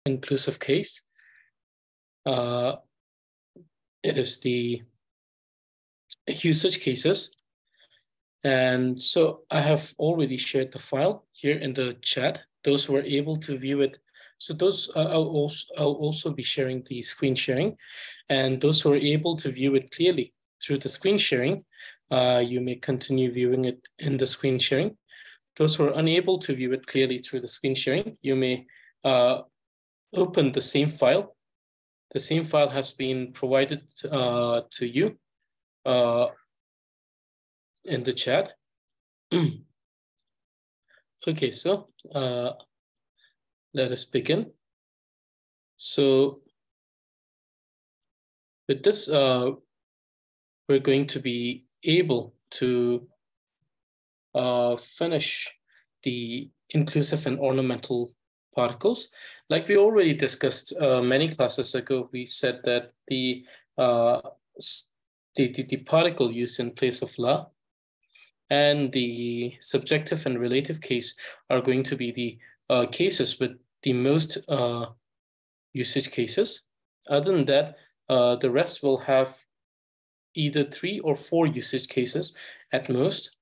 inclusive case. It is the usage cases. And so I have already shared the file here in the chat. Those who are able to view it. So those I'll also be sharing the screen sharing, and those who are able to view it clearly through the screen sharing, you may continue viewing it in the screen sharing. Those who are unable to view it clearly through the screen sharing, you may open the same file. The same file has been provided to you in the chat. Okay, so let us begin. So with this, we're going to be able to finish the inclusive and ornamental particles. Like we already discussed many classes ago, we said that the particle used in place of la and the subjective and relative case are going to be the cases with the most usage cases. Other than that, the rest will have either 3 or 4 usage cases at most.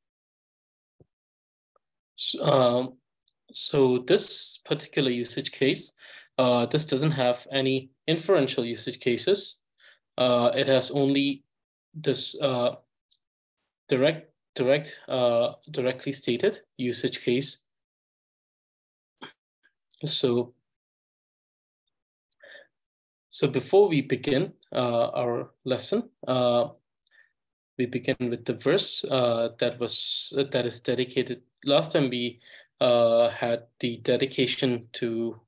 So this particular usage case, this doesn't have any inferential usage cases. It has only this directly stated usage case. So before we begin our lesson, we begin with the verse that is dedicated. Last time we had the dedication to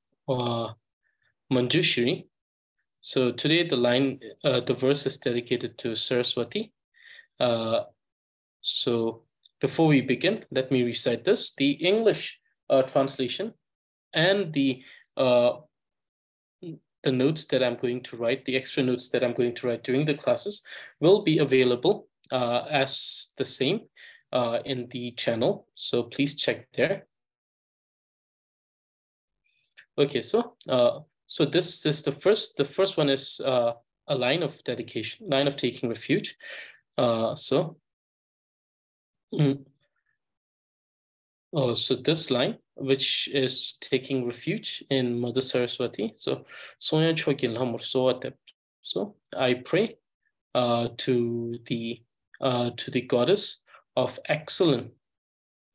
Manjushri. So today the verse is dedicated to Saraswati. So before we begin, let me recite this. The English translation and the notes that I'm going to write, the extra notes that I'm going to write during the classes will be available as the same in the channel. So please check there. Okay, so this is the first one is a line of dedication, line of taking refuge. So this line, which is taking refuge in Mother Saraswati. So I pray to the goddess of excellent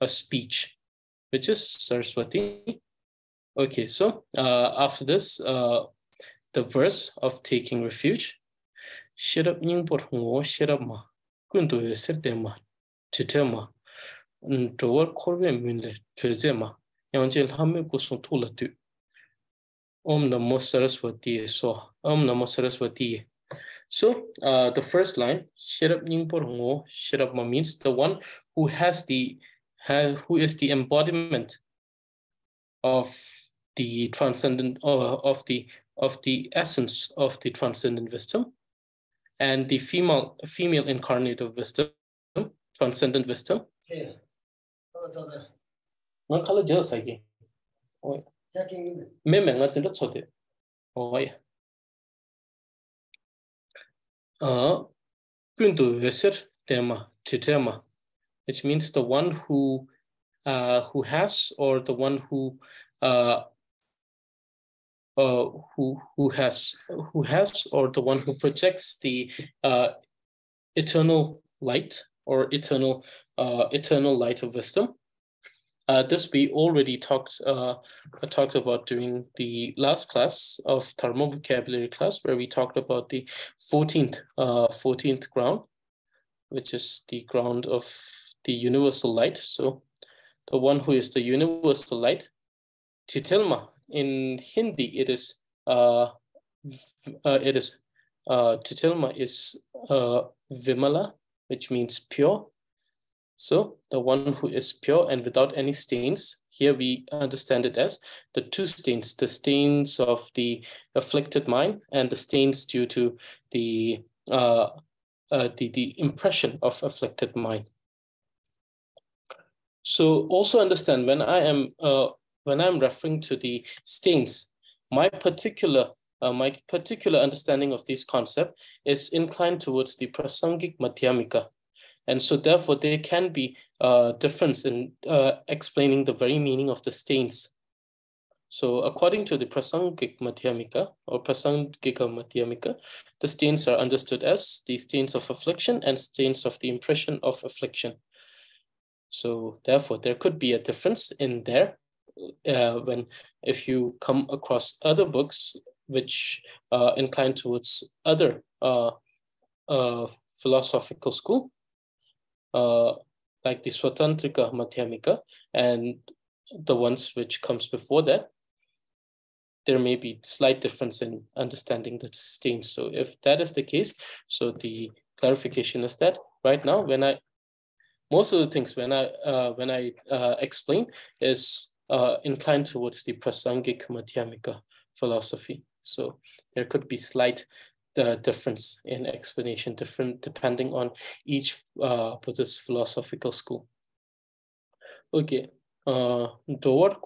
speech, which is Saraswati. Okay, so after this, the verse of taking refuge. Shirap nyingpor ngo shirap ma kundu sepdema chitema towar korbe minle chezema Yangchen hamme kusung tulatu. Om Namo Saraswati so Om Namo Saraswati. So the first line, Shirap nyingpor ngo shirap ma, means the one who is the embodiment of the transcendent, of the essence of the transcendent wisdom, and the female incarnate of wisdom, transcendent wisdom. Yeah. What color jealous again? Oh, yeah. Kundu Vesir Tema Titema, which means the one who has, or the one who has, or the one who projects the eternal light, or eternal light of wisdom. This we already talked about during the last class of Dharma vocabulary class, where we talked about the 14th ground, which is the ground of the universal light. So the one who is the universal light, Titilma. In Hindi, it is Titilma is Vimala, which means pure. So the one who is pure and without any stains. Here we understand it as the two stains: the stains of the afflicted mind and the stains due to the impression of afflicted mind. So also understand, when I'm referring to the stains, my particular understanding of this concept is inclined towards the Prasangik Madhyamika. And so therefore there can be a difference in explaining the very meaning of the stains. So according to the Prasangik Madhyamika or Prasangika Madhyamika, the stains are understood as the stains of affliction and stains of the impression of affliction. So therefore there could be a difference in there if you come across other books which incline towards other philosophical school, like the Swatantrika Madhyamika and the ones which comes before that, there may be slight difference in understanding the stains. So if that is the case, so the clarification is that right now, most of the things when I explain is inclined towards the Prasangik Madhyamika philosophy. So there could be slight difference in explanation, depending on each Buddhist philosophical school. Okay, Dorje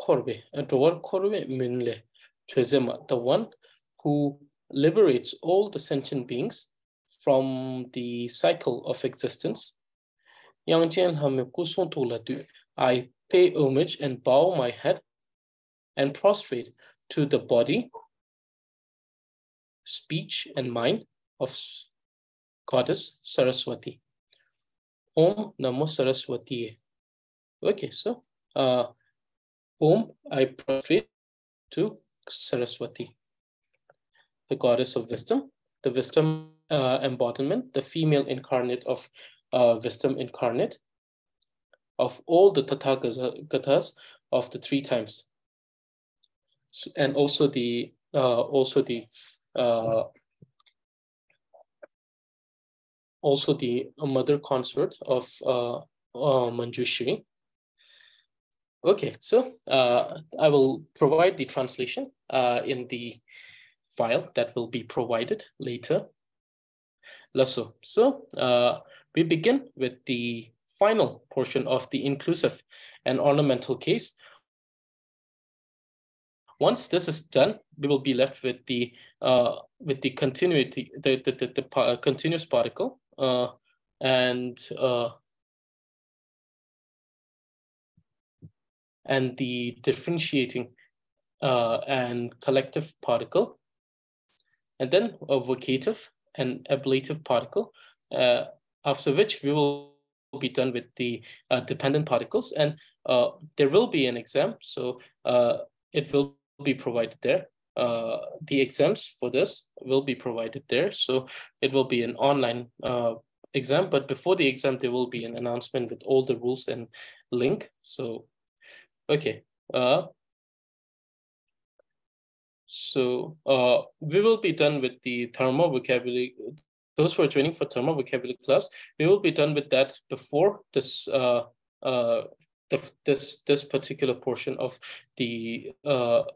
Minle Trezema, the one who liberates all the sentient beings from the cycle of existence. Yangchen I pay homage and bow my head and prostrate to the body, speech, and mind of Goddess Saraswati. Om Namo Saraswati. Okay, so Om, I prostrate to Saraswati, the goddess of wisdom, the wisdom embodiment, the female incarnate of wisdom incarnate of all the Tathagatas of the 3 times, and also the mother consort of Manjushri. Okay, so I will provide the translation in the file that will be provided later. So we begin with the final portion of the inclusive and ornamental case. Once this is done, we will be left with the continuity, the continuous particle and the differentiating and collective particle, and then a vocative and ablative particle, after which we will be done with the dependent particles, and there will be an exam, so it will be provided there. The exams for this will be provided there, so it will be an online exam, but before the exam there will be an announcement with all the rules and link. So okay, we will be done with the thermo vocabulary. Those who are joining for thermo vocabulary class, we will be done with that before this this particular portion of the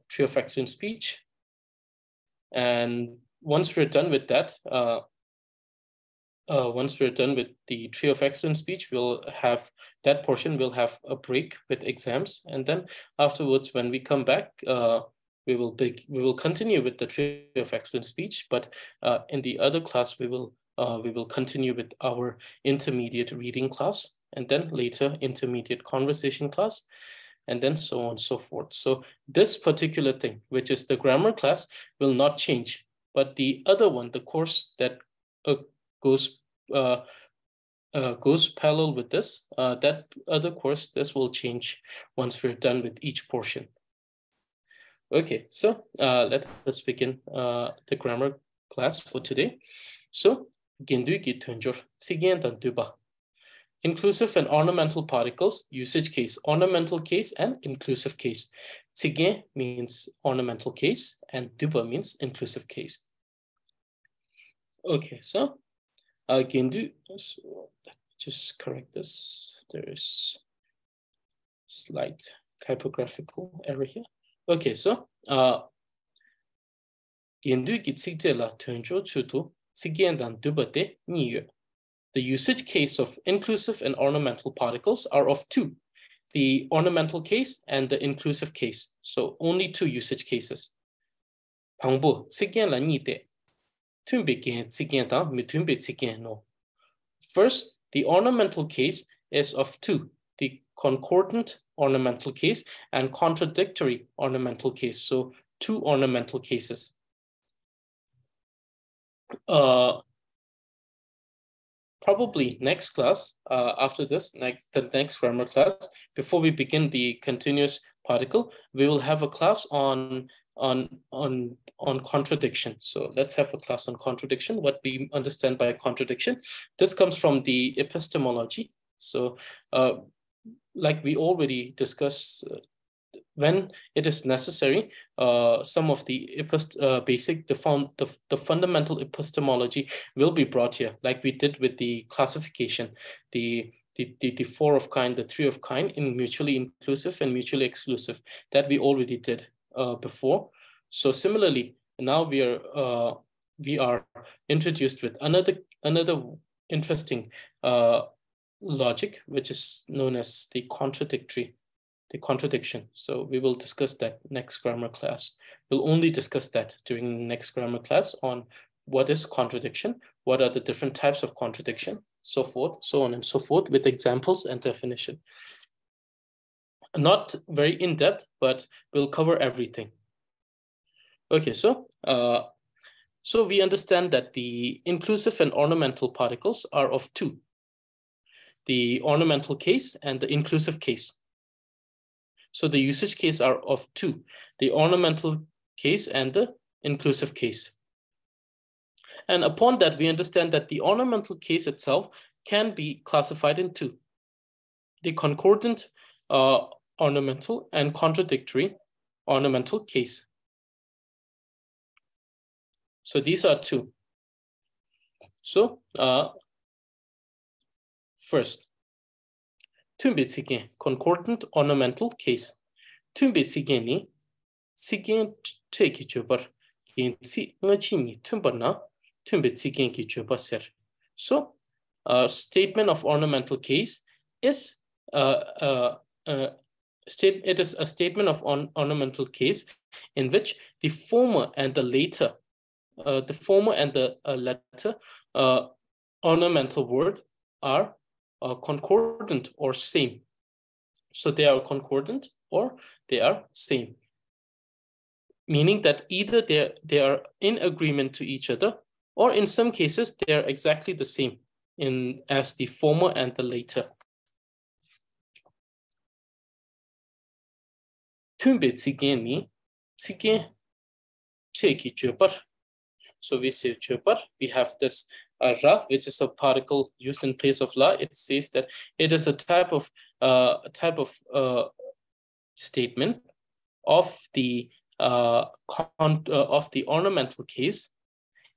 trio of excellent speech. And once we're done with that, once we're done with the trio of excellent speech, we'll have that portion. We'll have a break with exams, and then afterwards, when we come back, we will continue with the trio of excellent speech. But in the other class, we will continue with our intermediate reading class, and then later intermediate conversation class, and then so on and so forth. So this particular thing, which is the grammar class, will not change, but the other one, the course that goes parallel with this, that other course, this will change once we're done with each portion. Okay, so let us begin the grammar class for today. So, inclusive and ornamental particles, usage case, ornamental case, and inclusive case. Tige means ornamental case, and duba means inclusive case. Okay, so Gindu, so let me just correct this. There is slight typographical error here. Okay, so Gindu gitsigela tunjo chutu sigendan dubate niyo. The usage case of inclusive and ornamental particles are of 2, the ornamental case and the inclusive case. So only 2 usage cases. 방부 tsigen la nite. Tumbe gen tsigen ta mi tumbe tsigen no. First, the ornamental case is of two, the concordant ornamental case and contradictory ornamental case. So two ornamental cases. Probably next class, after this, the next grammar class, before we begin the continuous particle, we will have a class on contradiction. So let's have a class on contradiction, what we understand by contradiction. This comes from the epistemology. So like we already discussed, when it is necessary, some of the the fundamental epistemology will be brought here, like we did with the classification, the 4 of kind, the 3 of kind in mutually inclusive and mutually exclusive, that we already did before. So similarly, now we are introduced with another interesting logic, which is known as the contradiction. So we will discuss that next grammar class. We'll only discuss that during the next grammar class on what is contradiction, what are the different types of contradiction, so forth, so on and so forth, with examples and definition. Not very in-depth, but we'll cover everything. Okay, so we understand that the inclusive and ornamental particles are of two, the ornamental case and the inclusive case. So the usage case are of two, the ornamental case and the inclusive case. And upon that, we understand that the ornamental case itself can be classified in two, the concordant ornamental and contradictory ornamental case. So these are two. So first, concordant ornamental case. Ni sigen ki chobar si ngachini tumbarna ki chobar ser. So statement of ornamental case is it is a statement of ornamental case in which the former and the later ornamental word are concordant or same. So they are concordant or they are same, meaning that either they are in agreement to each other, or in some cases they are exactly the same as the former and the later. Tumbe tsigen ni tsigen cheki chobar. So we say chobar, we have this ra, which is a particle used in place of la. It says that it is a type of statement of the ornamental case,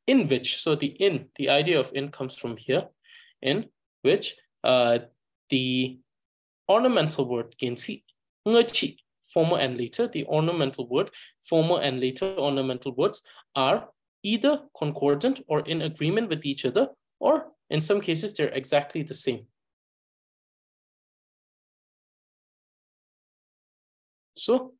in which, so the idea of in comes from here, in which the ornamental word gensi ngachi, former and later, the ornamental word, former and later ornamental words are either concordant or in agreement with each other, or in some cases, they're exactly the same. So,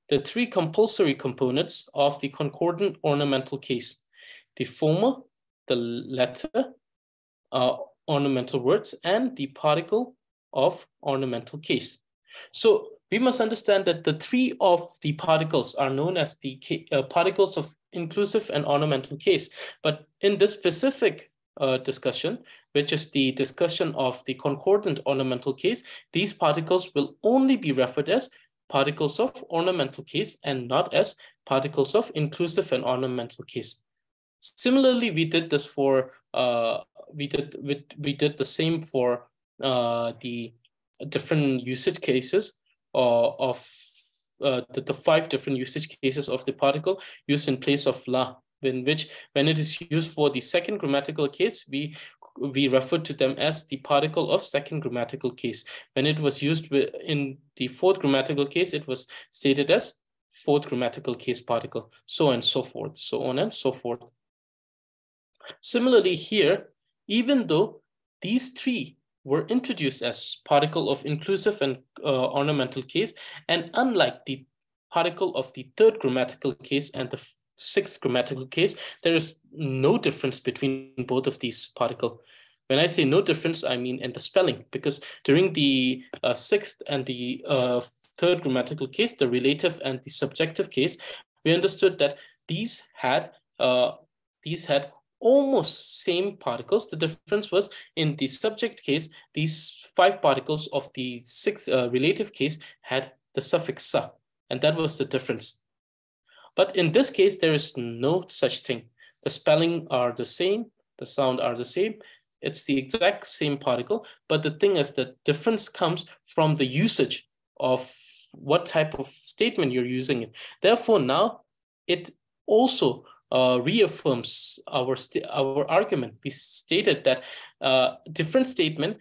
the three compulsory components of the concordant ornamental case: the former, the latter, ornamental words, and the particle of ornamental case. So we must understand that the three of the particles are known as the particles of inclusive and ornamental case. But in this specific discussion, which is the discussion of the concordant ornamental case, these particles will only be referred as particles of ornamental case and not as particles of inclusive and ornamental case. Similarly, we did this for we did the same for the different usage cases of the 5 different usage cases of the particle used in place of la, when it is used for the second grammatical case, we refer to them as the particle of second grammatical case. When it was used in the 4th grammatical case, it was stated as 4th grammatical case particle, so on and so forth, so on and so forth. Similarly here, even though these three were introduced as particle of inclusive and ornamental case, and unlike the particle of the third grammatical case and the sixth grammatical case, there is no difference between both of these particles. When I say no difference, I mean in the spelling, because during the sixth and the third grammatical case, the relative and the subjective case, we understood that these had almost same particles. The difference was in the subject case, these 5 particles of the sixth relative case had the suffix sa, and that was the difference. But in this case, there is no such thing. The spelling are the same, the sound are the same. It's the exact same particle, but the thing is the difference comes from the usage of what type of statement you're using it. Therefore, now it also reaffirms our argument. We stated that different statements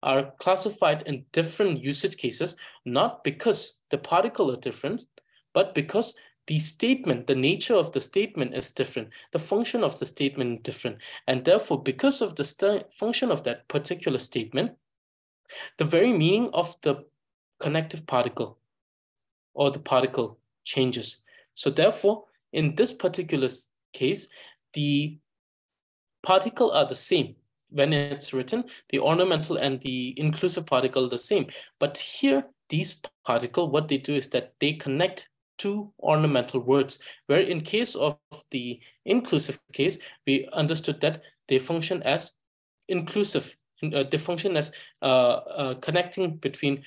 are classified in different usage cases, not because the particle are different, but because the statement, the nature of the statement is different. The function of the statement is different. And therefore, because of the function of that particular statement, the very meaning of the connective particle or the particle changes. So therefore, in this particular case, the particle are the same. When it's written, the ornamental and the inclusive particle are the same. But here, these particle, what they do is that they connect 2 ornamental words, where in case of the inclusive case, we understood that they function as inclusive. They function as connecting between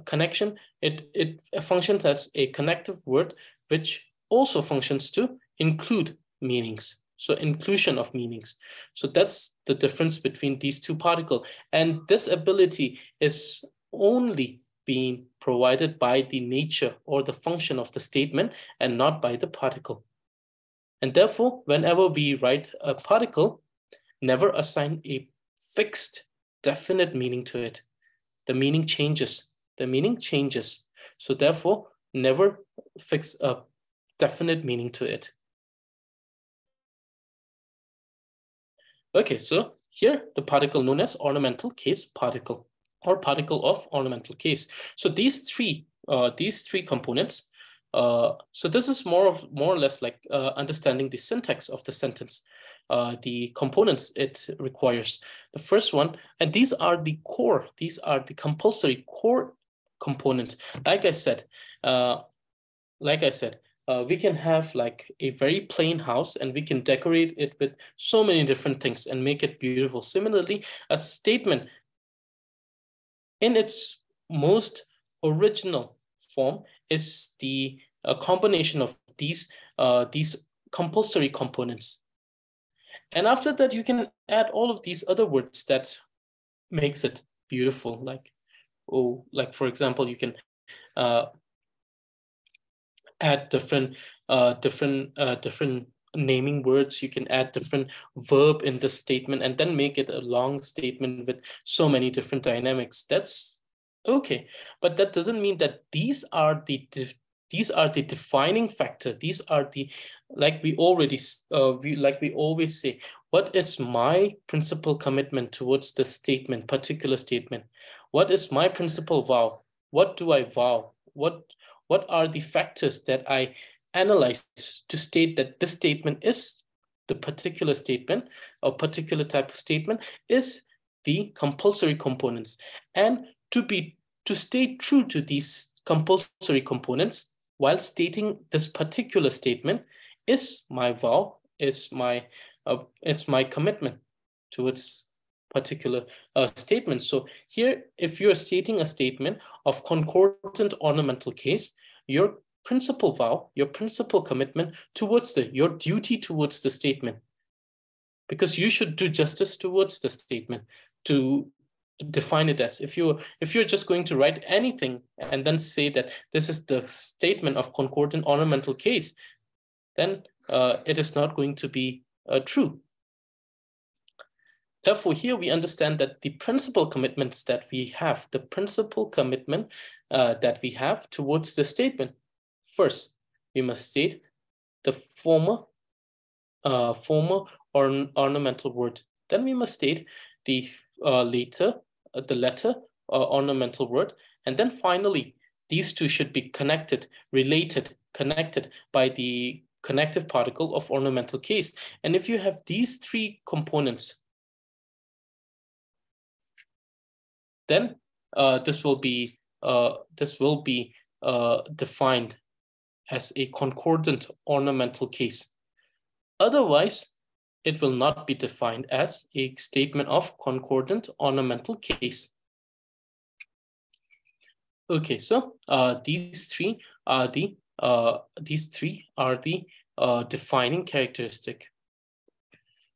connection. It functions as a connective word, which also functions to include meanings. So inclusion of meanings. So that's the difference between these 2 particles. And this ability is only being provided by the nature or the function of the statement and not by the particle. And therefore, whenever we write a particle, never assign a fixed, definite meaning to it. The meaning changes. The meaning changes. So therefore, never fix a definite meaning to it. Okay, so here the particle known as ornamental case particle, or particle of ornamental case. So these three components. So this is more or less like understanding the syntax of the sentence, the components it requires. The first one, and these are the core. These are the compulsory core component. Like I said, we can have like a very plain house and we can decorate it with so many different things and make it beautiful. Similarly, a statement in its most original form is the combination of these compulsory components. And after that, you can add all of these other words that makes it beautiful. Like for example, you can add different naming words. You can add different verb in the statement and then make it a long statement with so many different dynamics. That's okay, but that doesn't mean that these are the defining factor. These are the, like we always say, what is my principal commitment towards the statement, particular statement? What is my principal vow? What do I vow? What are the factors that I analyze to state that this statement is the particular statement or particular type of statement is the compulsory components? And to stay true to these compulsory components while stating this particular statement is my vow, is my it's my commitment towards particular statement. So here, if you're stating a statement of concordant ornamental case, your principal vow, your principal commitment towards your duty towards the statement, because you should do justice towards the statement to define it as. If you're just going to write anything and then say that this is the statement of concordant ornamental case, then it is not going to be true. Therefore, here we understand that the principal commitments that we have, the principal commitment that we have towards the statement. First, we must state the former or ornamental word. then we must state the letter ornamental word, and then finally these two should be connected, related, connected by the connective particle of ornamental case. And if you have these three components, then this will be defined as a concordant ornamental case. Otherwise, it will not be defined as a statement of concordant ornamental case. Okay, so these three are the defining characteristic.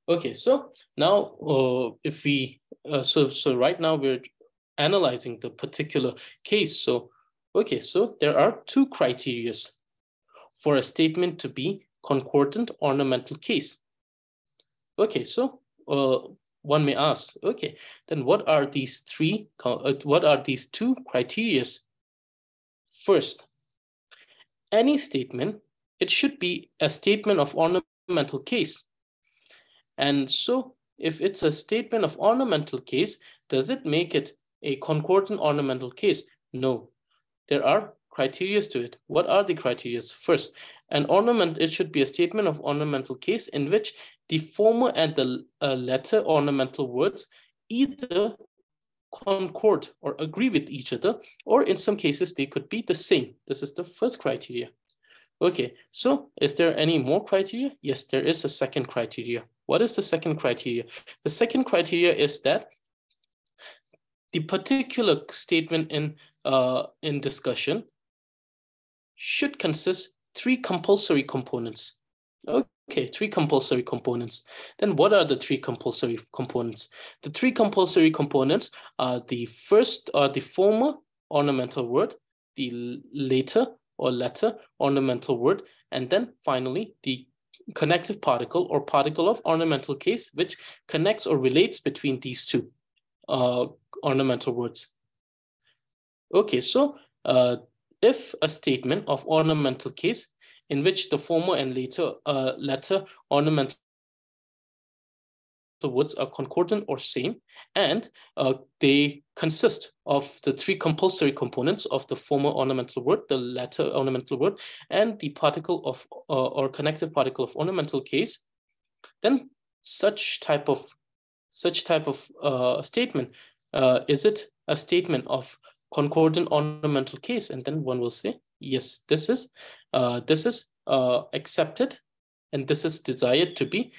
Okay, so now if we so right now we're analyzing the particular case. So okay, so there are two criteria for a statement to be concordant ornamental case. Okay, so one may ask, okay, then what are these two criteria? First, any statement, it should be a statement of ornamental case. And so if it's a statement of ornamental case, does it make it a concordant ornamental case? No, there are criteria to it. What are the criteria? First, an ornament, it should be a statement of ornamental case in which the former and the latter ornamental words either concord or agree with each other, or in some cases they could be the same. This is the first criteria. Okay, so is there any more criteria? Yes, there is a second criteria. What is the second criteria? The second criteria is that the particular statement in discussion should consist three compulsory components. Okay, three compulsory components. Then what are the three compulsory components? The three compulsory components are the first, the former ornamental word, the later or latter ornamental word, and then finally the connective particle or particle of ornamental case, which connects or relates between these two ornamental words. Okay, so if a statement of ornamental case in which the former and latter ornamental words are concordant or same, and they consist of the three compulsory components of the former ornamental word, the latter ornamental word, and the particle of or connective particle of ornamental case, then such type of statement, is it a statement of concordant ornamental case? And then one will say, yes, this is accepted, and this is desired to be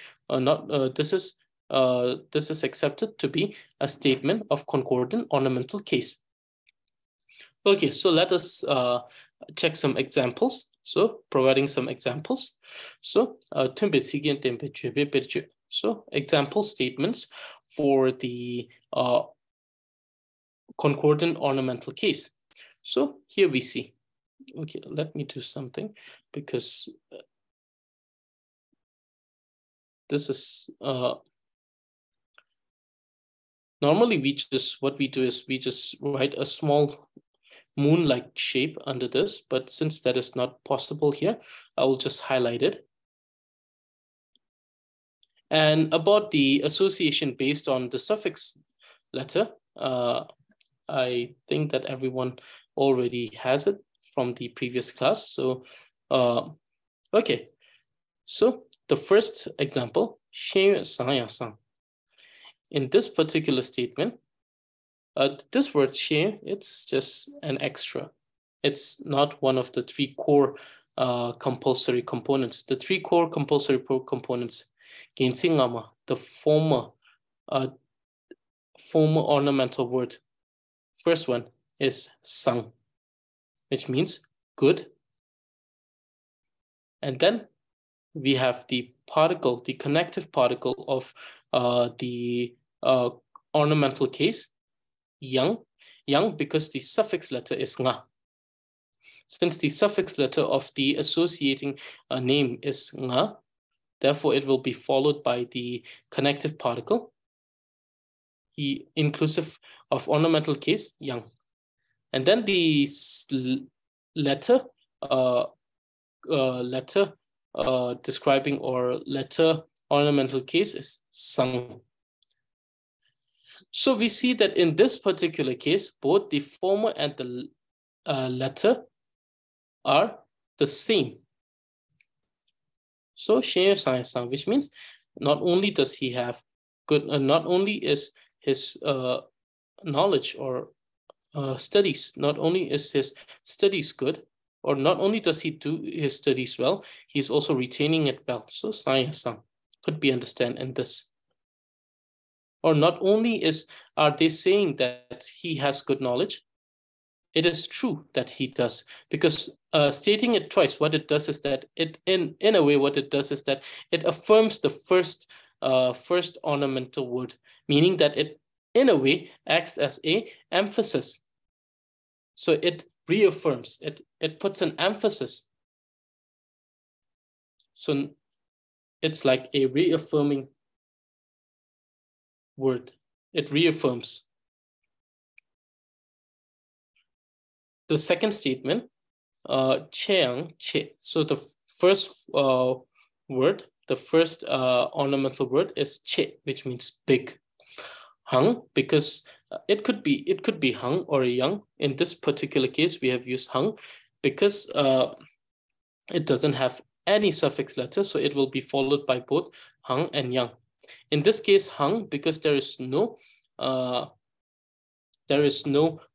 this is accepted to be a statement of concordant ornamental case. Okay, so let us check some examples. So providing some examples. So so example statements for the concordant ornamental case. So here we see. Okay, let me do something, because this is normally what we do is we just write a small moon-like shape under this, but since that is not possible here, I will just highlight it. And about the association based on the suffix letter, I think that everyone already has it from the previous class. So, okay. So the first example, in this particular statement, this word 先, it's just an extra. It's not one of the three core compulsory components. The three core compulsory components, the former ornamental word. First one is sang, which means good. And then we have the particle, the connective particle of the ornamental case, yang, because the suffix letter is nga. Since the suffix letter of the associating name is nga, therefore it will be followed by the connective particle, inclusive of ornamental case, yang. And then the letter describing or letter ornamental case is sang. So we see that in this particular case, both the former and the latter are the same. So Shane Science, which means not only does he have good, not only is his knowledge or studies, not only is his studies good, or not only does he do his studies well, he's also retaining it well. So Science could be understood in this. Or not only are they saying that he has good knowledge, it is true that he does, because stating it twice, what it does is that it, in a way, what it does is that it affirms the first ornamental word, meaning that it, in a way, acts as a emphasis. So it reaffirms, it puts an emphasis. So it's like a reaffirming word. It reaffirms. The second statement, cheang, che. So the first word, the first ornamental word is che, which means big. Hung, because it could be hung or young. In this particular case, we have used hung because it doesn't have any suffix letter, so it will be followed by both hung and young. In this case, hung, because there is no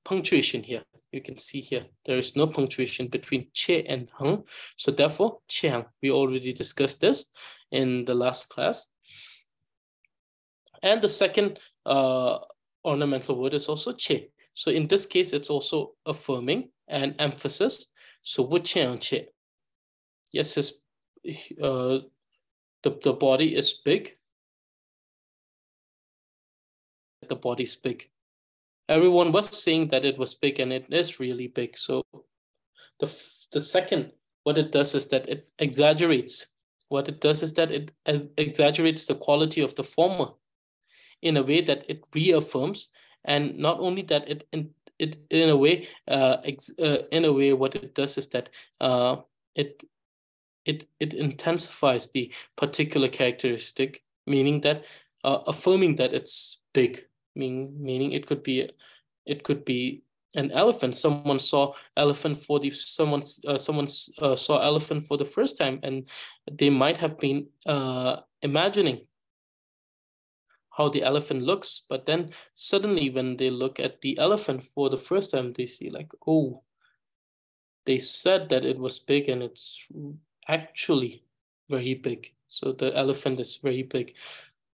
punctuation here. You can see here, there is no punctuation between che and hung. So therefore, cheang. We already discussed this in the last class. And the second ornamental word is also che. So in this case, it's also affirming and emphasis. So wu cheang che. Yes, the body is big. The body is big. Everyone was saying that it was big, and it is really big. So the second, what it does is that it exaggerates. What it does is that it exaggerates the quality of the former in a way that it reaffirms, and not only that, in a way, what it does is that it intensifies the particular characteristic, meaning that affirming that it's big. Meaning it could be an elephant. Someone saw elephant for the saw elephant for the first time, and they might have been imagining how the elephant looks, but then suddenly when they look at the elephant for the first time, they see like, oh, they said that it was big, and it's actually very big. So the elephant is very big,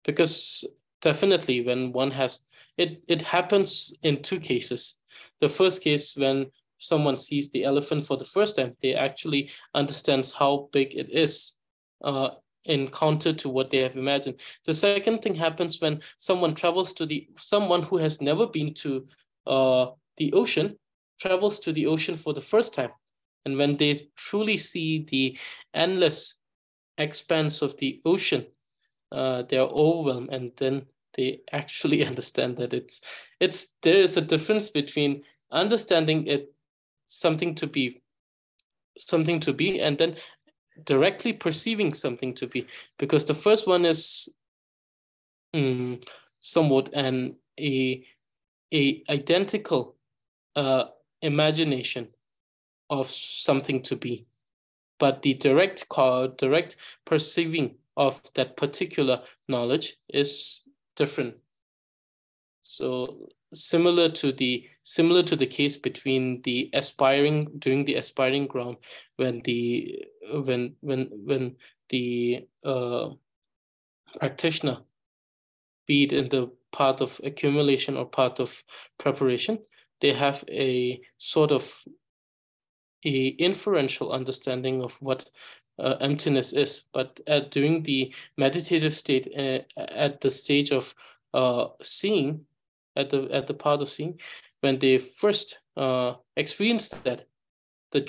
because definitely when one has it happens in two cases. The first case, when someone sees the elephant for the first time, they actually understands how big it is in counter to what they have imagined. The second thing happens when someone travels to someone who has never been to the ocean travels to the ocean for the first time. And when they truly see the endless expanse of the ocean, they are overwhelmed, and then they actually understand that there is a difference between understanding it something to be, and then directly perceiving something to be, because the first one is somewhat a identical imagination of something to be, but the direct perceiving of that particular knowledge is different. So similar to the case between the during the aspiring ground, when the practitioner, be it in the path of accumulation or path of preparation, they have a sort of a inferential understanding of what emptiness is. But during the meditative state, at the stage of seeing, at the part of seeing, when they first experience that, the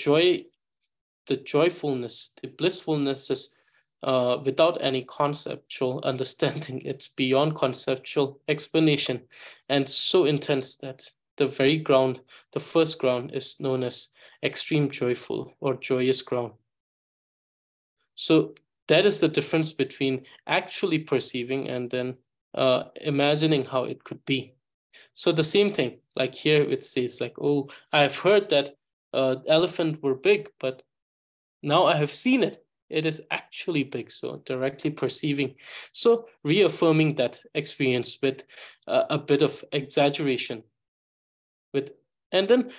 joyfulness, the blissfulness is without any conceptual understanding. It's beyond conceptual explanation, and so intense that the first ground is known as extreme joyful or joyous ground. So that is the difference between actually perceiving and then imagining how it could be. So the same thing, like here it says like, oh, I've heard that elephants were big, but now I have seen it. It is actually big, so directly perceiving. So reaffirming that experience with a bit of exaggeration. And then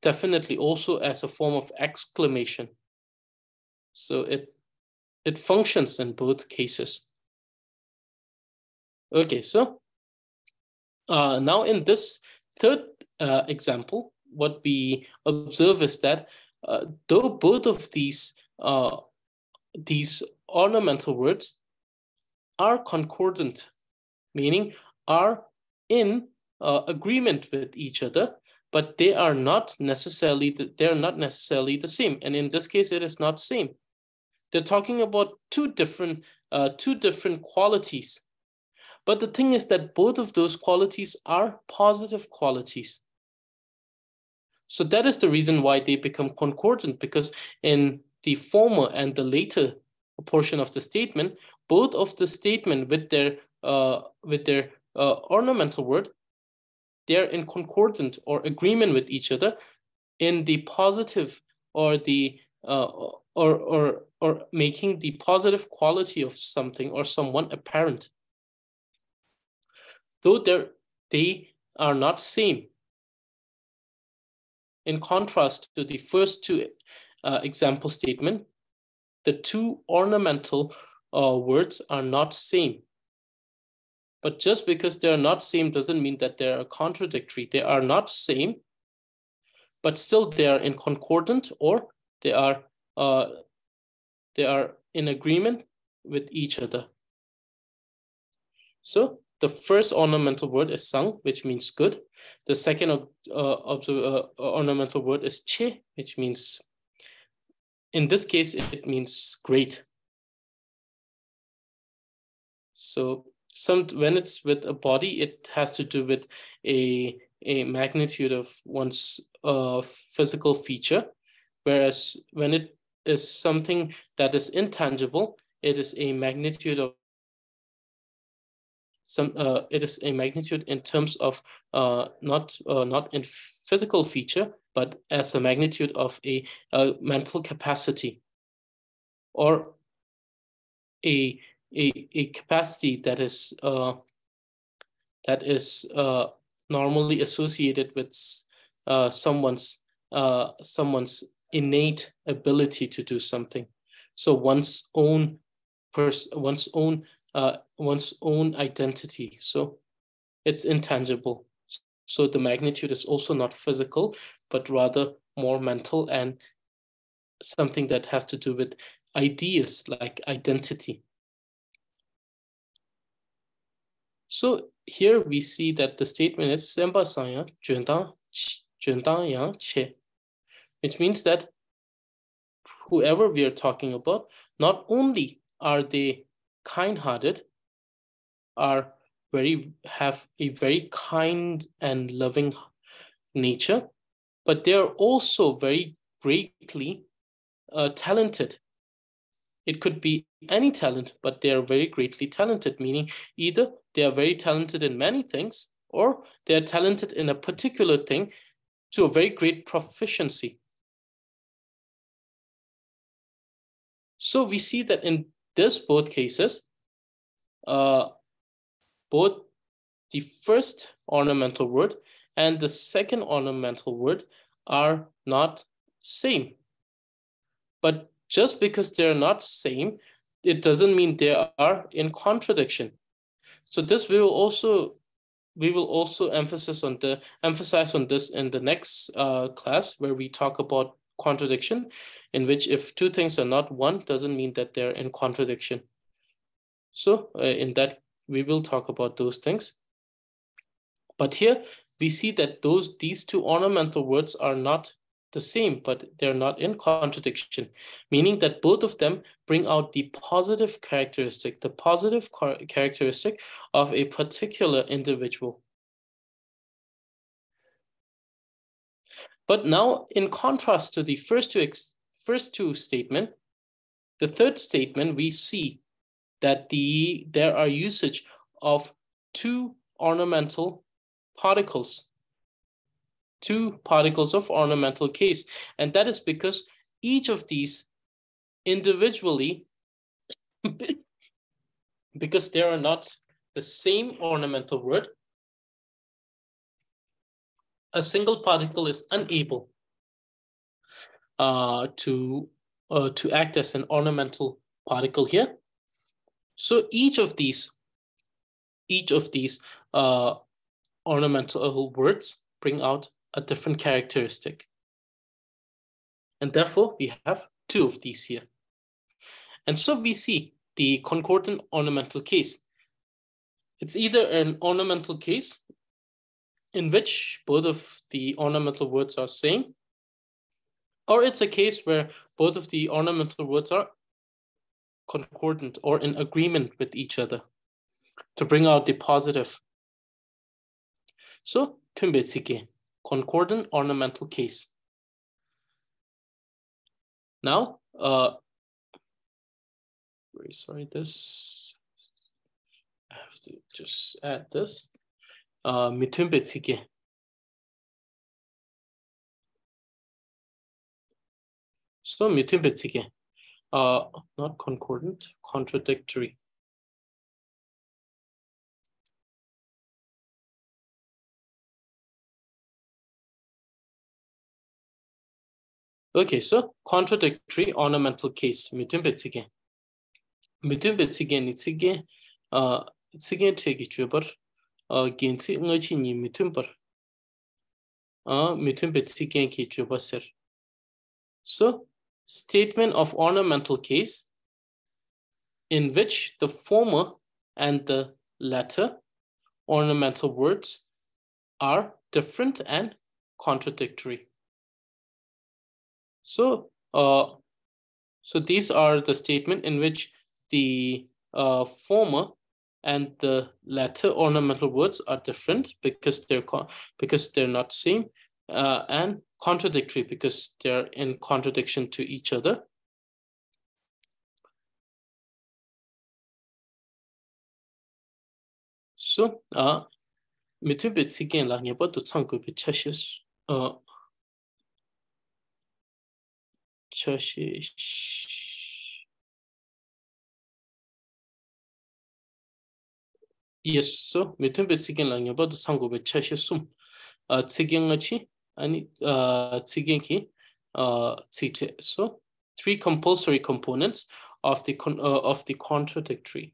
definitely also as a form of exclamation. So it functions in both cases. Okay, so now in this third example, what we observe is that though both of these ornamental words are concordant, meaning are in agreement with each other, but they are not necessarily the same. And in this case, it is not same. They're talking about two different qualities. But the thing is that both of those qualities are positive qualities. So that is the reason why they become concordant, because in the former and the later portion of the statement, both of the statement with their ornamental word, they're in concordant or agreement with each other in the positive or the or making the positive quality of something or someone apparent. Though they are not same. In contrast to the first two example statement, the two ornamental words are not same. But just because they are not same doesn't mean that they are contradictory. They are not same, but still they are in concordant, or they are in agreement with each other. So the first ornamental word is sang, which means good. The second ornamental word is che, which means, in this case, it means great. So when it's with a body, it has to do with a magnitude of one's physical feature, whereas when it is something that is intangible, it is a magnitude of it is a magnitude in terms of not in physical feature, but as a magnitude of a mental capacity, or a capacity that is normally associated with someone's innate ability to do something. So one's own identity. So it's intangible. So the magnitude is also not physical, but rather more mental and something that has to do with ideas like identity. So here we see that the statement is Semba Sanya Jundang Yang Che, which means that whoever we are talking about, not only are they kind-hearted, have a very kind and loving nature, but they are also very greatly talented. It could be any talent, but they are very greatly talented, meaning either they are very talented in many things, or they are talented in a particular thing to a very great proficiency. So we see that in both cases, both the first ornamental word and the second ornamental word are not same. But just because they're not same, it doesn't mean they are in contradiction. So this we will also emphasize on this in the next class, where we talk about contradiction, in which if two things are not one, doesn't mean that they're in contradiction. So in that, we will talk about those things. But here we see that these two ornamental words are not the same, but they're not in contradiction, meaning that both of them bring out the positive characteristic of a particular individual. But now, in contrast to the first two statements, the third statement, we see that there are usage of two ornamental particles. Two particles of ornamental case. And that is because each of these individually, because they are not the same ornamental word, a single particle is unable to act as an ornamental particle here. So each of these ornamental words bring out a different characteristic. And therefore, we have two of these here. And so we see the concordant ornamental case. It's either an ornamental case in which both of the ornamental words are same, or it's a case where both of the ornamental words are concordant or in agreement with each other to bring out the positive. So, tumbetzike, concordant ornamental case. Now, very sorry, this, I have to just add this. Mitumbetzike. So, mitumbetzike, not concordant, contradictory. Okay, so contradictory ornamental case. Mitumbetzike. Mitumbetzike nitzike, tsike tegi chubar, gensi ngachi ni mitumbar. Mitumbetzike ki chubaser. So, statement of ornamental case in which the former and the latter ornamental words are different and contradictory. So, so these are the statement in which the former and the latter ornamental words are different because they're not same, and contradictory because they're in contradiction to each other. So, mitubetzigen la nyeba to tsangu be chashes yes, so mitubetzigen la nyeba to tsangu be chashes sum tsigengachi and tsigenki tsite. So 3 compulsory components of the contradictory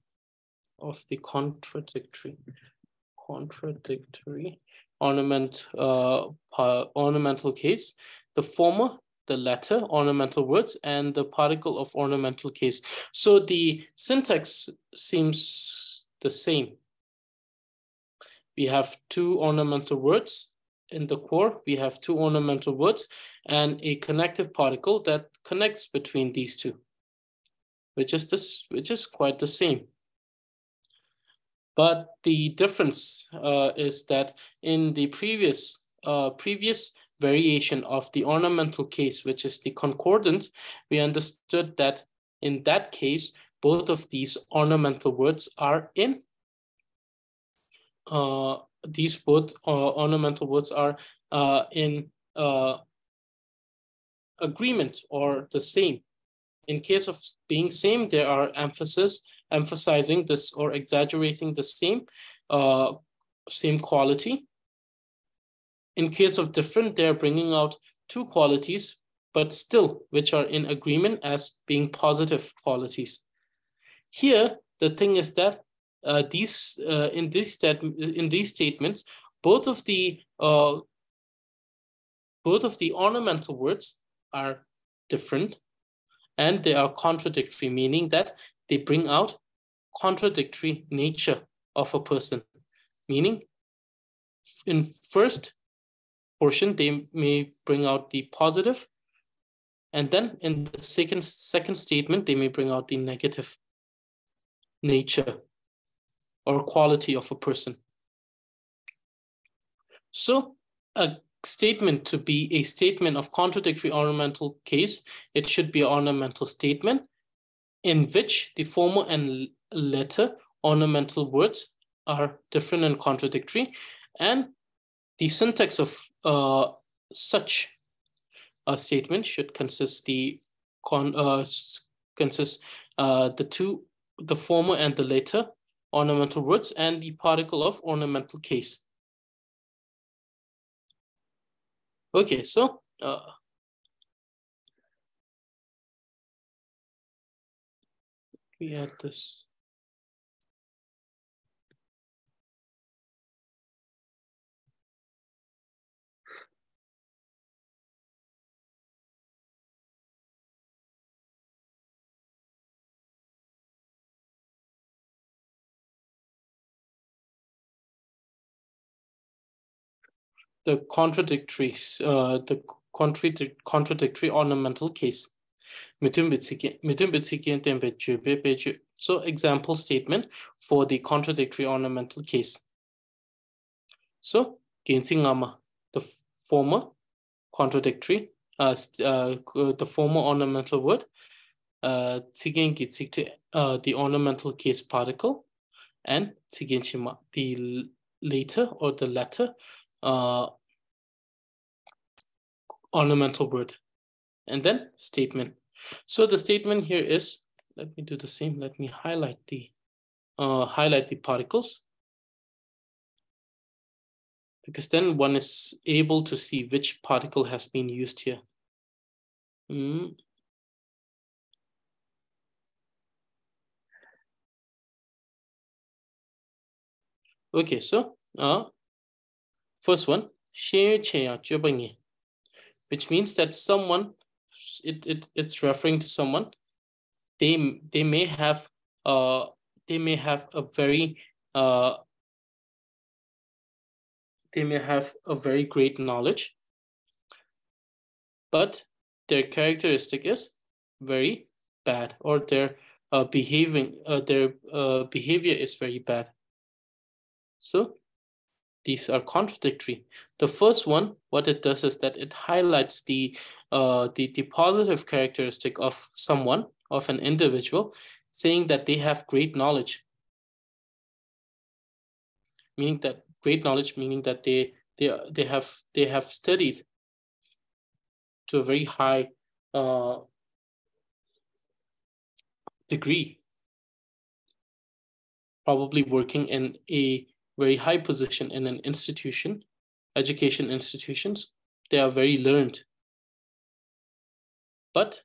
ornamental case, the former, the latter ornamental words, and the particle of ornamental case. So the syntax seems the same. We have 2 ornamental words in the core. We have 2 ornamental words and a connective particle that connects between these 2, which is quite the same. But the difference is that in the previous variation of the ornamental case, which is the concordant, we understood that in that case, both of these ornamental words are in ornamental words are in agreement or the same. In case of being same, there are emphasizing this or exaggerating the same quality. In case of different, they're bringing out 2 qualities, but still which are in agreement as being positive qualities. Here, the thing is that in these statements, both of the ornamental words are different, and they are contradictory, meaning that they bring out contradictory nature of a person. Meaning, in first portion, they may bring out the positive, and then in the second statement, they may bring out the negative nature or quality of a person. So a statement to be a statement of contradictory ornamental case, it should be an ornamental statement in which the former and latter ornamental words are different and contradictory, and the syntax of such a statement should consist the former and the later ornamental words and the particle of ornamental case. Okay, so we add this. The contradictory ornamental case. So example statement for the contradictory ornamental case. So the former contradictory, the former ornamental word, the ornamental case particle, and the later or the latter ornamental word, and then statement. So the statement here is, let me do the same. Let me highlight the particles, because then one is able to see which particle has been used here. Okay, so first one, which means that someone, it's referring to someone. They may have a very great knowledge, but their characteristic is very bad, or their behavior is very bad. So these are contradictory. The first one, what it does is that it highlights the positive characteristic of someone, of an individual, saying that they have great knowledge. Meaning that they have studied to a very high degree, probably working in a very high position in an institution, education institutions. They are very learned, but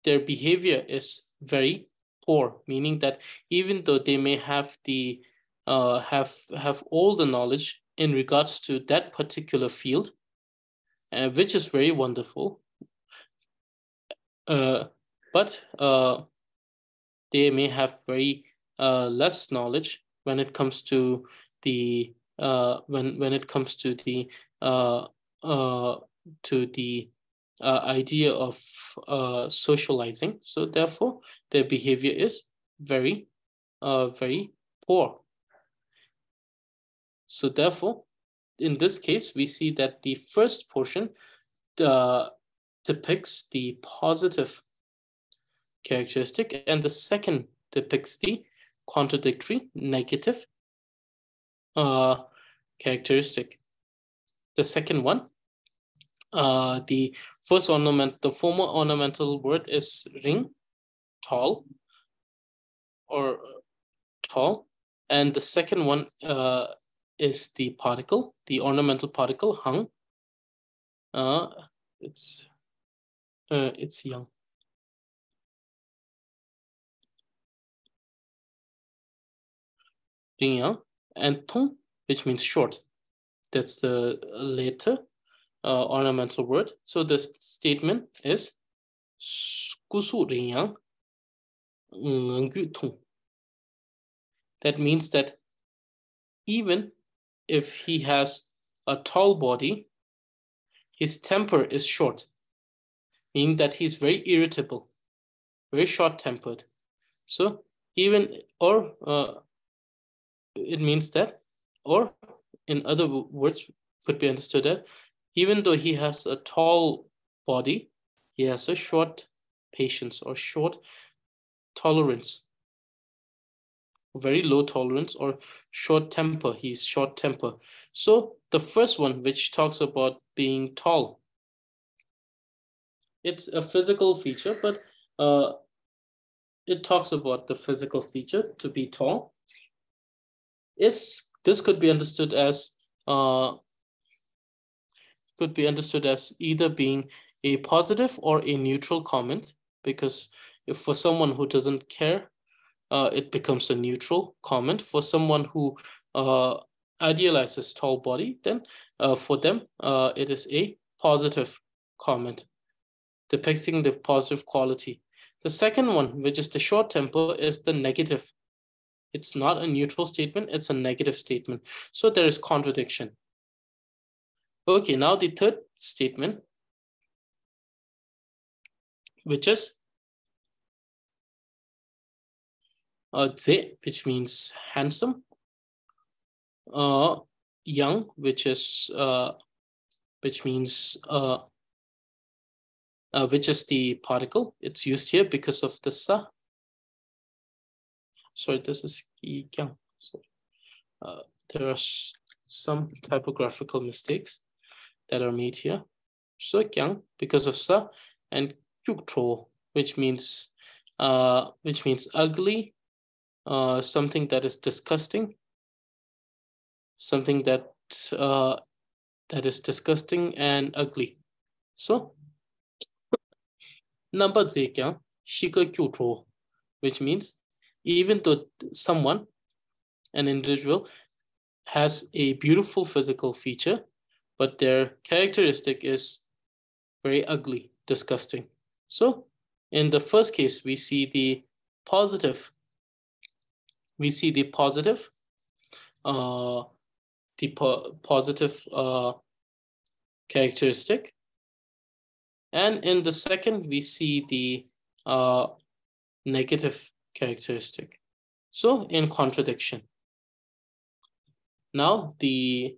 their behavior is very poor, meaning that even though they may have the have all the knowledge in regards to that particular field, which is very wonderful, but they may have very less knowledge when it comes to the when it comes to the idea of socializing. So therefore, their behavior is very poor. So therefore, in this case, we see that the first portion depicts the positive characteristic, and the second depicts the contradictory negative characteristic. The second one, the former ornamental word is ring, tall, and the second one is the particle, the ornamental particle hung. It's young. And tong, which means short. That's the later ornamental word. So the statement is that means that even if he has a tall body, his temper is short, meaning that he's very irritable, very short-tempered. So even, or it means that, or in other words, could be understood that even though he has a tall body, he has a short patience or short tolerance very low tolerance, or short temper. He's short temper. So the first one, which talks about being tall, it's a physical feature, but it talks about the physical feature to be tall. This could be understood as either being a positive or a neutral comment, because if for someone who doesn't care, it becomes a neutral comment. For someone who idealizes tall body, then for them it is a positive comment, depicting the positive quality. The second one, which is the short temper, is the negative. It's not a neutral statement, it's a negative statement. So there is contradiction. Okay, now the third statement, which is ze, which means handsome, young, which means which is the particle. It's used here because of the sa. Sorry, this is kyang. There are some typographical mistakes that are made here. So kyang because of sa, and kyuktro, which means ugly, something that is disgusting, something that is disgusting and ugly. So number zekyang shika kyuktro, which means even though someone, an individual, has a beautiful physical feature, but their characteristic is very ugly, disgusting. So in the first case, we see the positive. Positive characteristic. And in the second, we see the negative characteristic. So in contradiction. Now the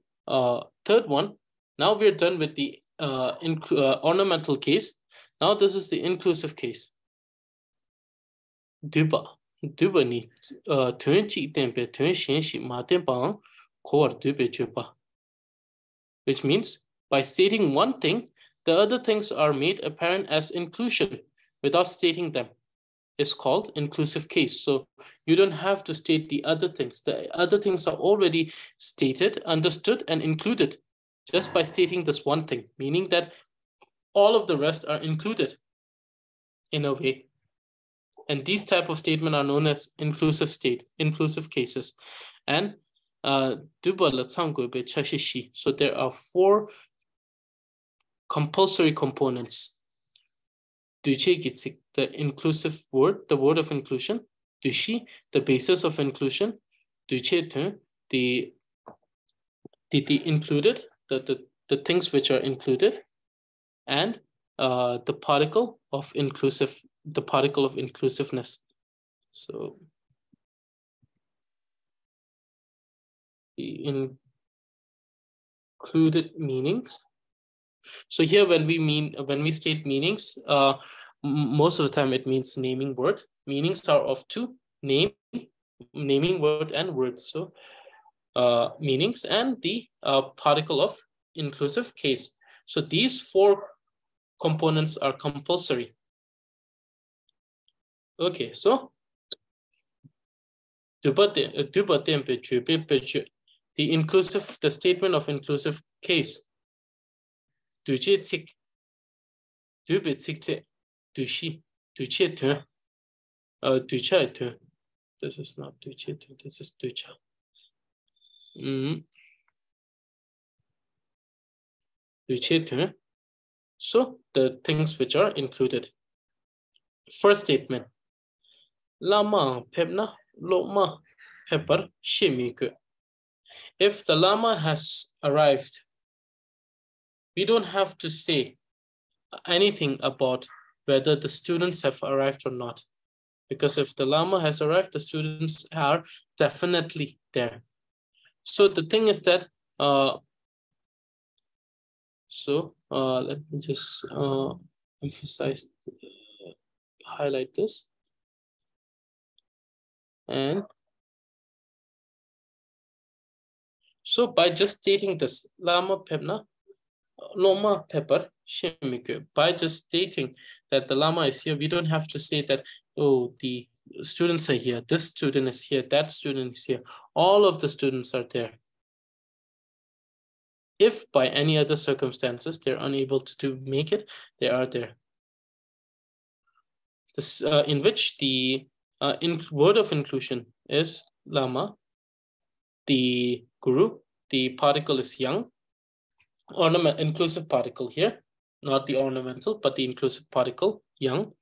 third one, now we're done with the ornamental case. Now this is the inclusive case. Duba ni tuen chi tempe tuen shen shi ma tempang kor dube juba. Which means by stating one thing, the other things are made apparent as inclusion without stating them. It's called inclusive case. So you don't have to state the other things. The other things are already stated, understood, and included just by stating this one thing, meaning that all of the rest are included in a way. And these type of statements are known as inclusive cases. And so there are 4 compulsory components. The inclusive word, the word of inclusion. Dushi, the basis of inclusion. The included, the things which are included, and the particle of inclusiveness. So the included meanings. So here, when we state meanings, most of the time it means naming word. Meanings are of 2: naming word and word. So meanings and the particle of inclusive case. So these 4 components are compulsory. Okay, so the statement of inclusive case. This is not this is ducha. So the things which are included. First statement. Lama pepna loma pepper shimiku. If the Lama has arrived, we don't have to say anything about whether the students have arrived or not. Because if the Lama has arrived, the students are definitely there. So the thing is that, let me just emphasize, highlight this. And So by just stating this, lama pepna, loma pepper, shimike. By just stating that the lama is here, we don't have to say that, oh, the students are here, this student is here, that student is here. All of the students are there. If by any other circumstances they're unable to make it, they are there. This in which the word of inclusion is lama, the guru, the particle is yang, inclusive particle here, not the ornamental, but the inclusive particle yang.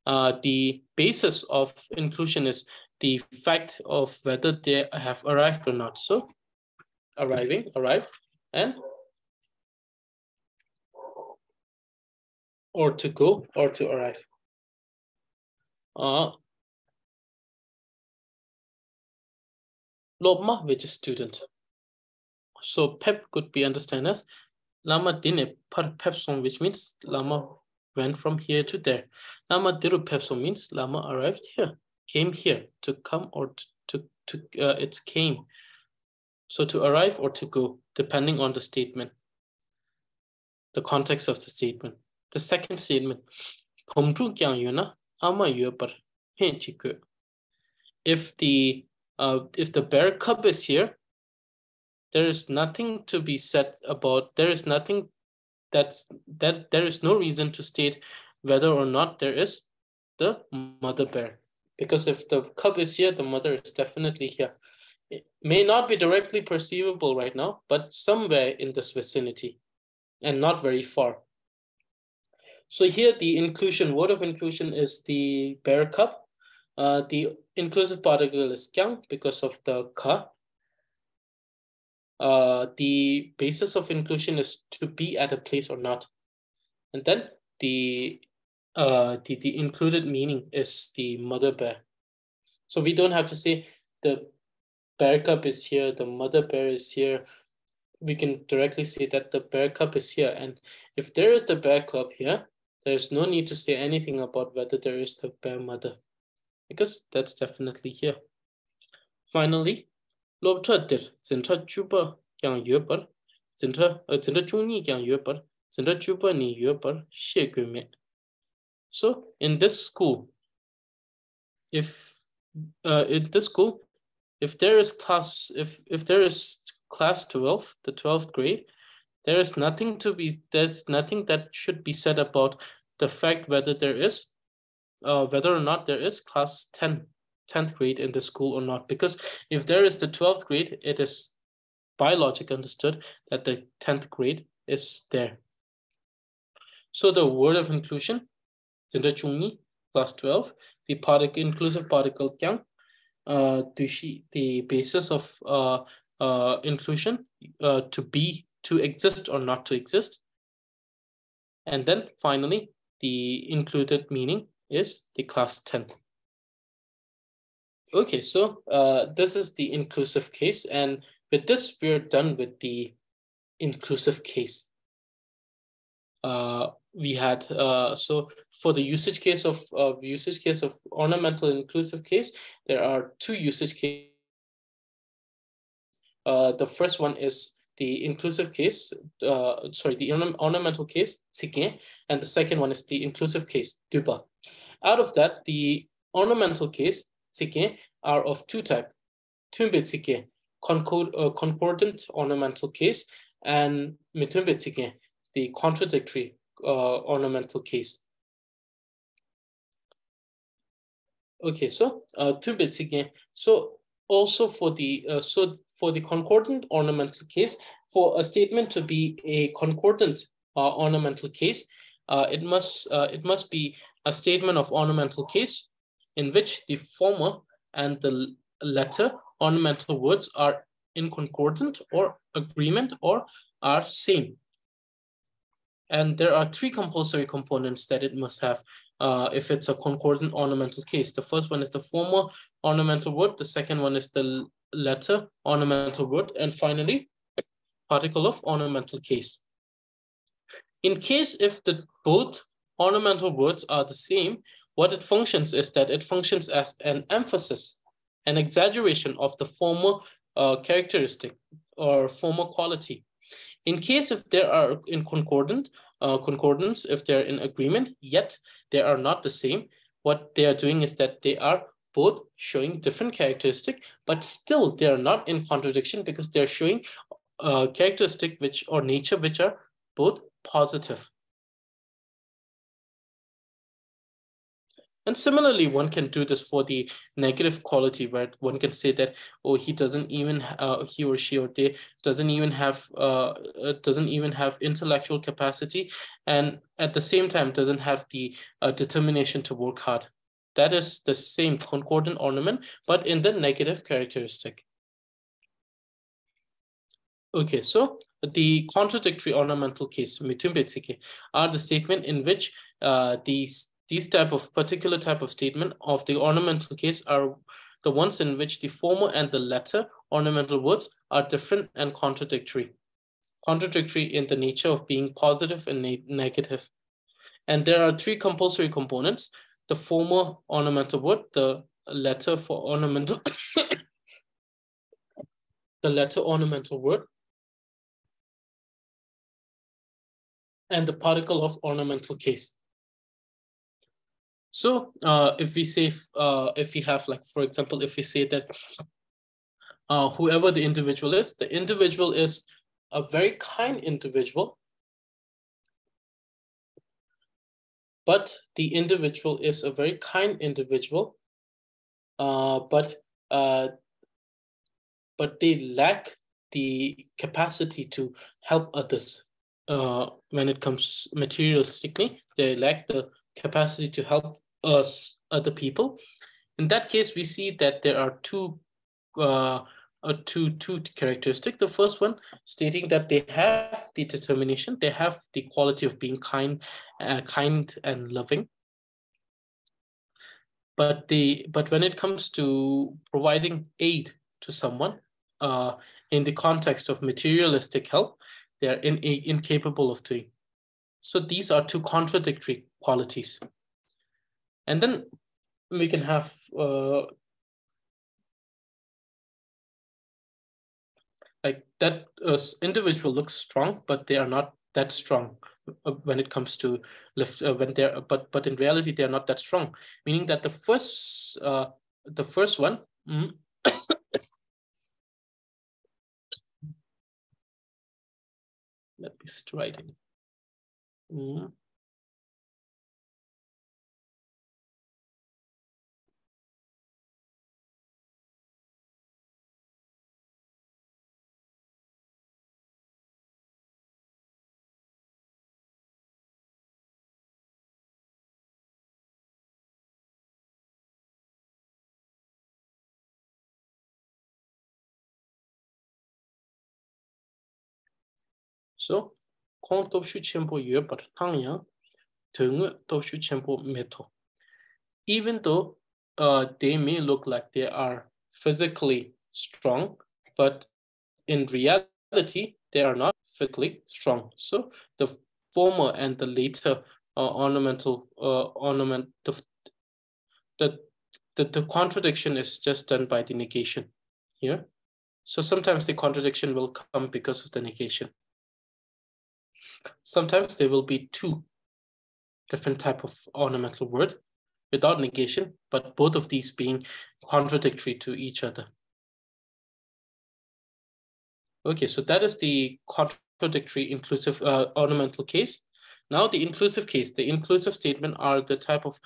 The basis of inclusion is the fact of whether they have arrived or not. So arrived, and or to go or to arrive. Lobma, which is student. So pep could be understood as lama dine par pep song, which means lama went from here to there. Lama diru pep song means lama arrived here, came here, to come or it came. So to arrive or to go, depending on the statement, the context of the statement. The second statement, if the bear cub is here, there is nothing to be said about, there is nothing there is no reason to state whether or not there is the mother bear. Because if the cub is here, the mother is definitely here. It may not be directly perceivable right now, but somewhere in this vicinity and not very far. So here the inclusion, word of inclusion is the bear cub. The inclusive particle is kyang because of the ka. The basis of inclusion is to be at a place or not. And then the included meaning is the mother bear. So we don't have to say the bear cub is here, the mother bear is here. We can directly say that the bear cub is here. And if there is the bear cub here, there's no need to say anything about whether there is the bear mother, because that's definitely here. Finally, lobtradir, zintra chupa yang yubar, zintra chungni yang yubar, zintra chupa ni yubar, shegume. So in this school, if there is class 12, the 12th grade, there's nothing that should be said about the fact whether or not there is class 10th grade in the school or not. Because if there is the 12th grade, it is by logic understood that the 10th grade is there. So the word of inclusion, zinda chungni, class 12, the inclusive particle kyang, the basis of inclusion, to exist or not to exist. And then finally, the included meaning is the class 10. Okay, so this is the inclusive case. And with this, we're done with the inclusive case. We had, so for the usage case of ornamental inclusive case, there are two usage cases. The first one is the inclusive case, the ornamental case, and the second one is the inclusive case, duba. Out of that, the ornamental case, are of two types, concordant ornamental case, and the contradictory ornamental case. Okay, so so also for the concordant ornamental case, for a statement to be a concordant ornamental case, it must be a statement of ornamental case in which the former and the latter ornamental words are in concordant or agreement or are same. And there are three compulsory components that it must have if it's a concordant ornamental case. The first one is the former ornamental word. The second one is the latter ornamental word. And finally, particle of ornamental case. In case if both ornamental words are the same, what it functions is that it functions as an emphasis, an exaggeration of the former characteristic or former quality. In case if they are in concordance, if they're in agreement, yet they are not the same, what they are doing is that they are both showing different characteristic, but still they are not in contradiction because they're showing characteristic which or nature which are both positive. And similarly, one can do this for the negative quality, where one can say that, oh, he doesn't even, he or she or they doesn't even have intellectual capacity, and at the same time doesn't have the determination to work hard. That is the same concordant ornament, but in the negative characteristic. Okay, so the contradictory ornamental case, are the statement in which these particular type of statement of the ornamental case are the ones in which the former and the latter ornamental words are different and contradictory. Contradictory in the nature of being positive and negative. And there are three compulsory components: the former ornamental word, the latter for ornamental, the latter ornamental word, and the particle of ornamental case. So if we say, if we have, like, for example, if we say that whoever the individual is a very kind individual, but the individual is a very kind individual, but they lack the capacity to help others. When it comes materialistically, they lack the capacity to help us, other people. In that case, we see that there are two characteristics. The first one stating that they have the determination, they have the quality of being kind and loving. But when it comes to providing aid to someone, in the context of materialistic help, they are incapable of doing. So these are two contradictory qualities. And then we can have like that individual looks strong, but they are not that strong when it comes to lift. When they're but in reality they are not that strong. Meaning that the first one. Let me write it. So, kong topshu chenpo yue par tangyang, tungu topshu chenpo meto. Even though they may look like they are physically strong, but in reality, they are not physically strong. So the former and the later ornamental ornament, the contradiction is just done by the negation here. So sometimes the contradiction will come because of the negation. Sometimes there will be two different type of ornamental word without negation, but both of these being contradictory to each other. Okay, so that is the contradictory inclusive ornamental case. Now the inclusive case, the inclusive statement are the type of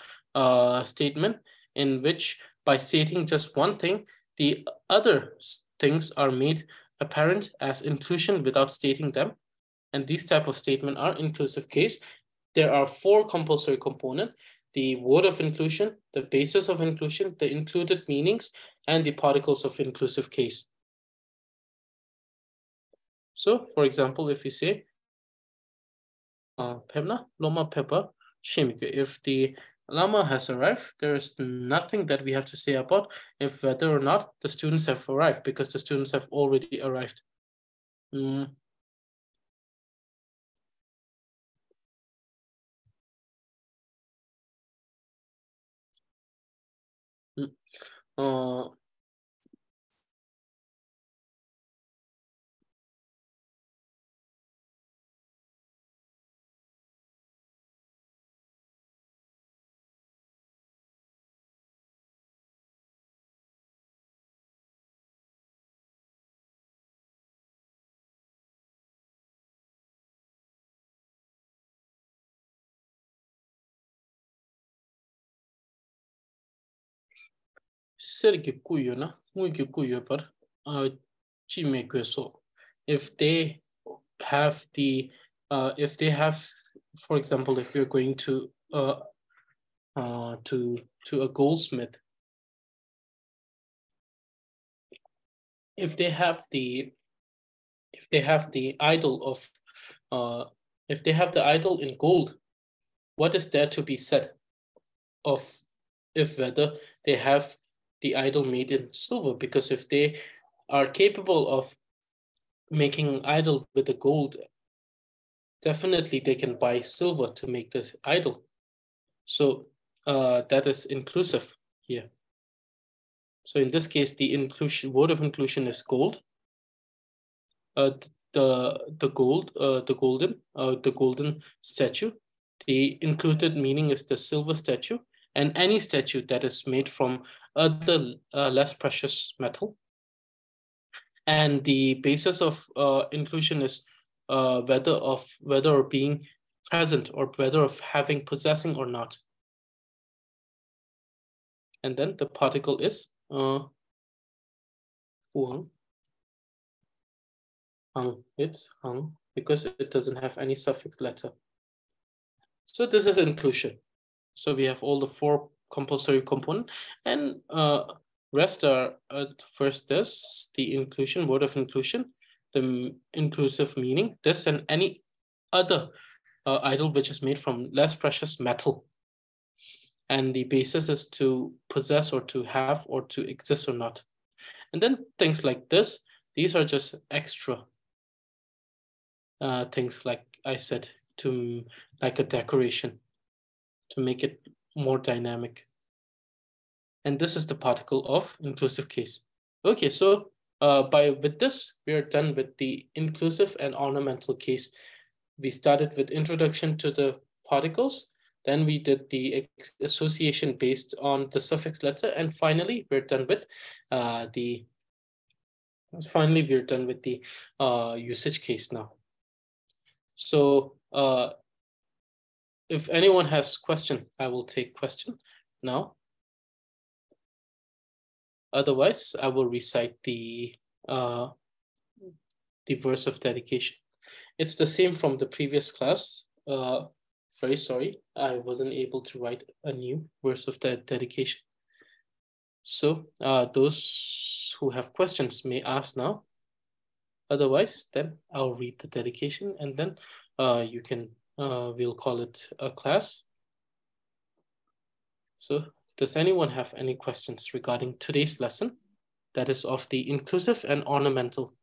statement in which by stating just one thing, the other things are made apparent as inclusion without stating them. And these type of statement are inclusive case. There are four compulsory components: the word of inclusion, the basis of inclusion, the included meanings, and the particles of inclusive case. So, for example, if we say, Pemna, Loma Pepper, Shemike, if the Lama has arrived, there is nothing that we have to say about if whether or not the students have arrived, because the students have already arrived. if they have for example, if you're going to a goldsmith, if they have the idol of if they have the idol in gold, what is there to be said of if whether they have the idol made in silver? Because if they are capable of making an idol with the gold, definitely they can buy silver to make this idol. So that is inclusive here. So in this case, the word of inclusion is gold. The golden statue. The included meaning is the silver statue, and any statue that is made from other less precious metal. And the basis of inclusion is whether of being present or whether of having, possessing or not. And then the particle is fuang. Hang. It's hang because it doesn't have any suffix letter. So this is inclusion. So we have all the 4 compulsory components, and rest are first this, the inclusion, word of inclusion, the inclusive meaning, this and any other idol which is made from less precious metal. And the basis is to possess or to have or to exist or not. And then things like this, these are just extra things, like I said, to like a decoration, to make it more dynamic. And this is the particle of inclusive case. Okay, so with this, we are done with the inclusive and ornamental case. We started with introduction to the particles, then we did the association based on the suffix letter, and finally we're done with the usage case now. So if anyone has question, I will take question now. Otherwise, I will recite the verse of dedication. It's the same from the previous class. Very sorry, I wasn't able to write a new verse of dedication. So those who have questions may ask now. Otherwise, then I'll read the dedication, and then you can, we'll call it a class. So does anyone have any questions regarding today's lesson? That is of the inclusive and ornamental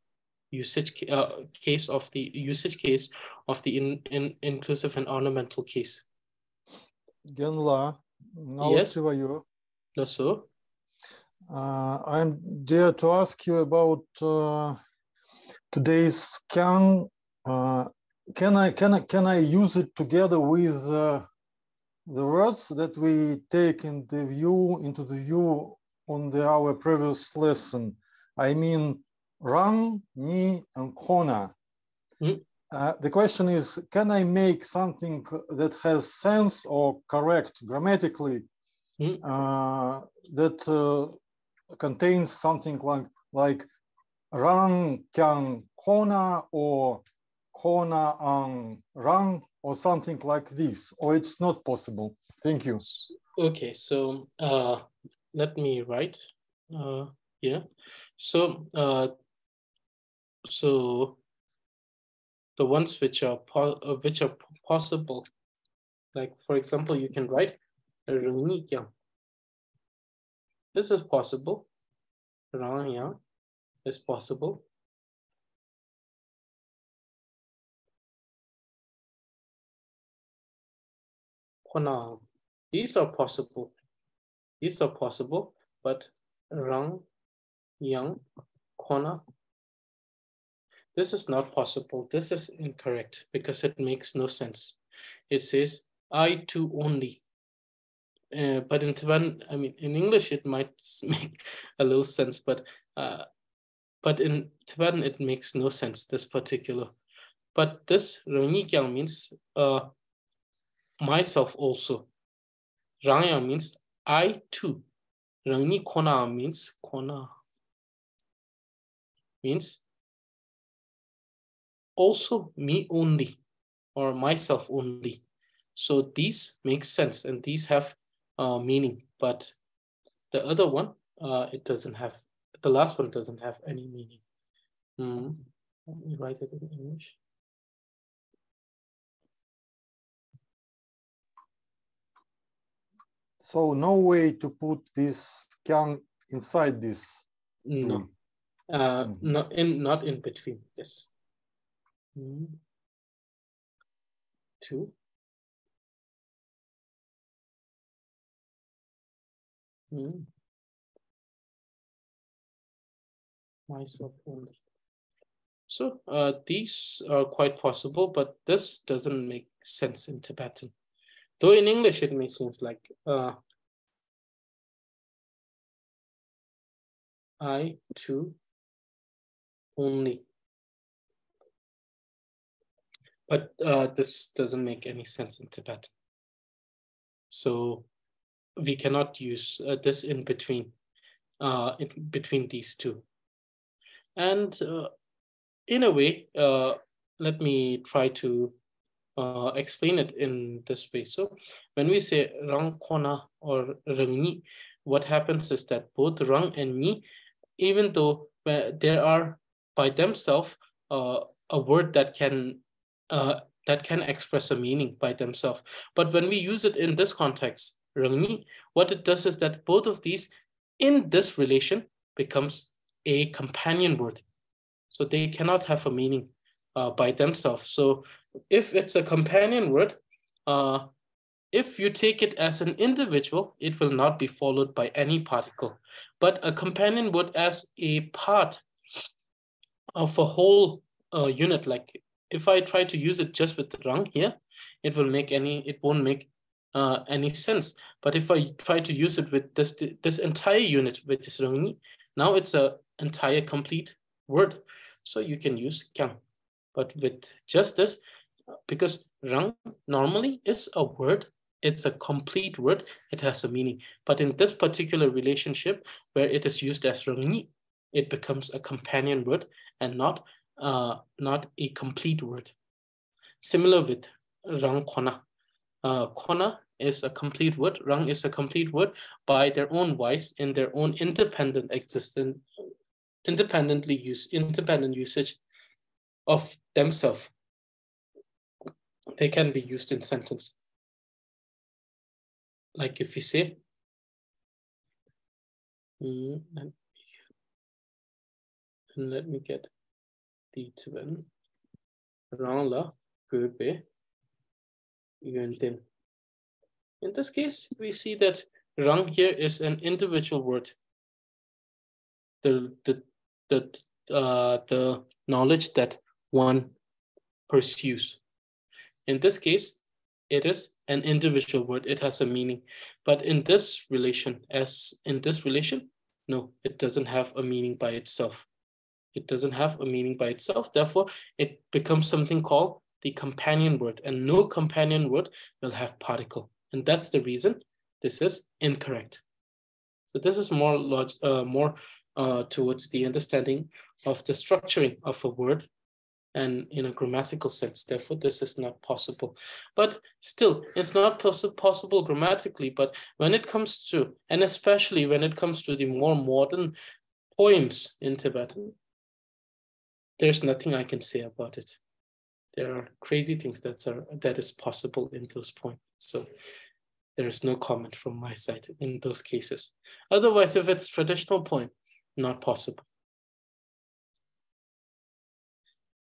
usage case of the inclusive and ornamental case. Genla, yes. So. I'm there to ask you about today's can I use it together with the words that we take into the view on our previous lesson? I mean, rang, ni, and kona. The question is, can I make something that has sense or correct grammatically that contains something like rang kyang kona or kona ang rang or something like this, or it's not possible? Thank you. Okay, so let me write here. So so the ones which are possible, like for example, you can write this is possible. Rang is possible. These are possible. These are possible, but rang, yang, kona, this is not possible. This is incorrect because it makes no sense. It says I too only. But in Tibetan, I mean, in English, it might make a little sense, but in Tibetan, it makes no sense, this particular. But this Rangyikyang means myself also. Rangyang means I too. Rangni kona means kona means also me only or myself only. So these make sense and these have meaning, but the other one, it doesn't have, the last one doesn't have any meaning. Let me write it in English. So no way to put this kyang inside this. No, not in between. Yes. 2. Myself only. So these are quite possible, but this doesn't make sense in Tibetan. Though in English it may seem like I too only. But this doesn't make any sense in Tibetan. So we cannot use this in between these two. And in a way, let me try to explain it in this way. So when we say rang kona or rangni, what happens is that both rang and ni, even though there are by themselves a word that can express a meaning by themselves, but when we use it in this context, rangni, what it does is that both of these in this relation becomes a companion word. So they cannot have a meaning by themselves. So if it's a companion word, if you take it as an individual, it will not be followed by any particle. But a companion word as a part of a whole unit, like if I try to use it just with rang here, it won't make any sense. But if I try to use it with this entire unit, which is rangni, now it's an entire complete word. So you can use kyang. But with just this, because rang normally is a word, it's a complete word, it has a meaning. But in this particular relationship where it is used as rangni, it becomes a companion word and not a complete word. Similar with rang kona. Kona is a complete word, rang is a complete word by their own wise in their own independent usage of themselves. They can be used in sentence. Like if we say, and let me get the Tibetan. Rang la Drubpay Yangchen. In this case, we see that rang here is an individual word. The knowledge that one pursues. In this case, it is an individual word. It has a meaning. But in this relation, no, it doesn't have a meaning by itself. It doesn't have a meaning by itself. Therefore, it becomes something called the companion word, and no companion word will have particle. And that's the reason this is incorrect. So this is more towards the understanding of the structuring of a word and in a grammatical sense. Therefore, this is not possible. But still, it's not possible grammatically, but when it comes to, and especially when it comes to the more modern poems in Tibetan, there's nothing I can say about it. There are crazy things that is possible in those poems. So there is no comment from my side in those cases. Otherwise, if it's traditional poem, not possible.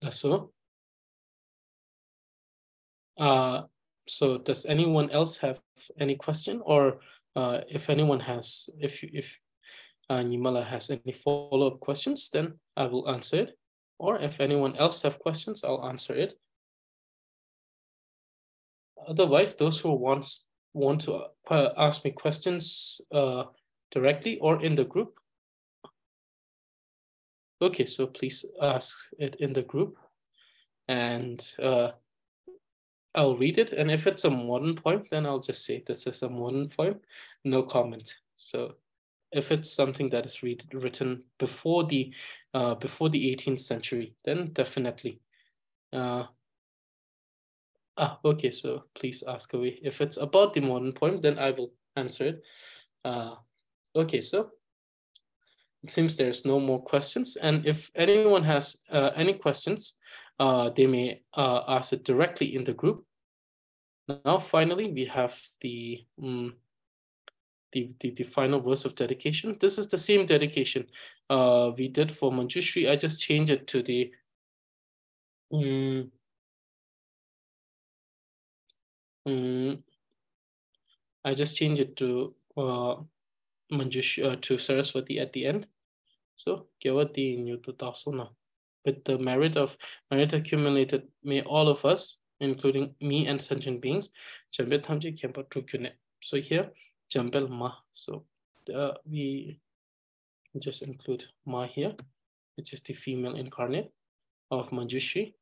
That's all. So does anyone else have any question, or if anyone has, if Nimala has any follow-up questions, then I will answer it. Or if anyone else have questions, I'll answer it. Otherwise, those who want to ask me questions directly or in the group. Okay, so please ask it in the group, and I'll read it. And if it's a modern poem, then I'll just say this is a modern poem, no comment. So if it's something that is written before the 18th century, then definitely. Okay, so please ask away. If it's about the modern poem, then I will answer it. Okay, so it seems there's no more questions. And if anyone has any questions, they may ask it directly in the group. Now, finally, we have the final verse of dedication. This is the same dedication we did for Manjushri. I just changed it to the I just changed it to to Saraswati at the end. So Gyavati Nyutu Tasuna. With the merit accumulated, may all of us, including me and sentient beings, Jambel Thamji Kempa Trukune. So here, Jambel Ma. So we just include Ma here, which is the female incarnate of Manjushri.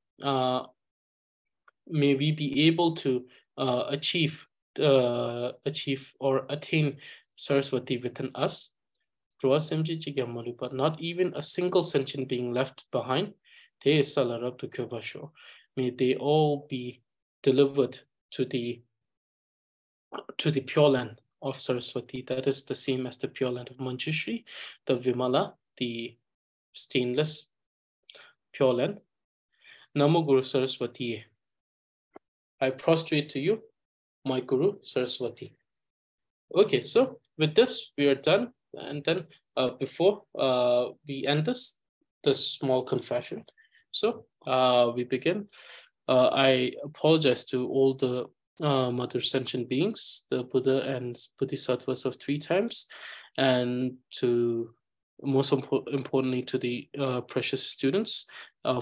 May we be able to achieve or attain Saraswati within us, but not even a single sentient being left behind. May they all be delivered to the pure land of Saraswati. That is the same as the pure land of Manjushri, the Vimala, the stainless pure land. Namo Guru Saraswati. I prostrate to you, my Guru Saraswati. Okay, so with this, we are done. And then before we end this small confession, so we begin. I apologize to all the mother sentient beings, the Buddha and Bodhisattvas of 3 times, and to most importantly to the precious students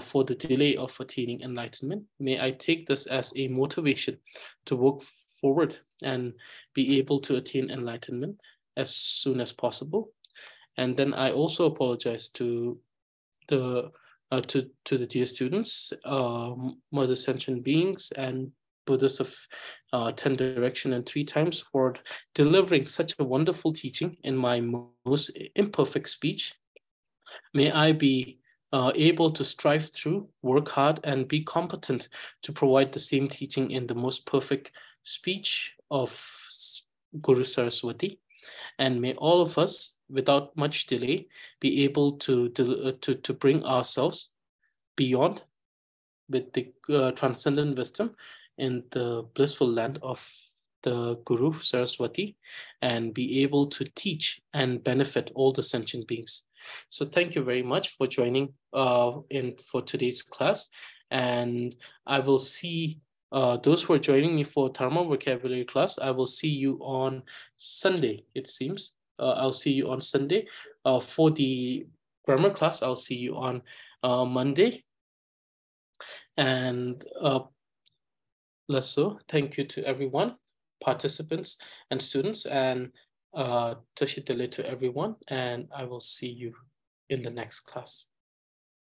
for the delay of attaining enlightenment. May I take this as a motivation to work forward and be able to attain enlightenment as soon as possible. And then I also apologize to the dear students, mother sentient beings, and Buddhas of 10 direction and 3 times for delivering such a wonderful teaching in my most imperfect speech. May I be able to strive through, work hard, and be competent to provide the same teaching in the most perfect speech of Guru Saraswati. And may all of us, without much delay, be able to bring ourselves beyond with the transcendent wisdom in the blissful land of the Guru Saraswati, and be able to teach and benefit all the sentient beings. So thank you very much for joining for today's class. And I will see those who are joining me for Dharma vocabulary class. I will see you on Sunday, it seems. I'll see you on Sunday. For the grammar class, I'll see you on Monday. And less so, thank you to everyone, participants and students, and Tashitele to everyone. And I will see you in the next class.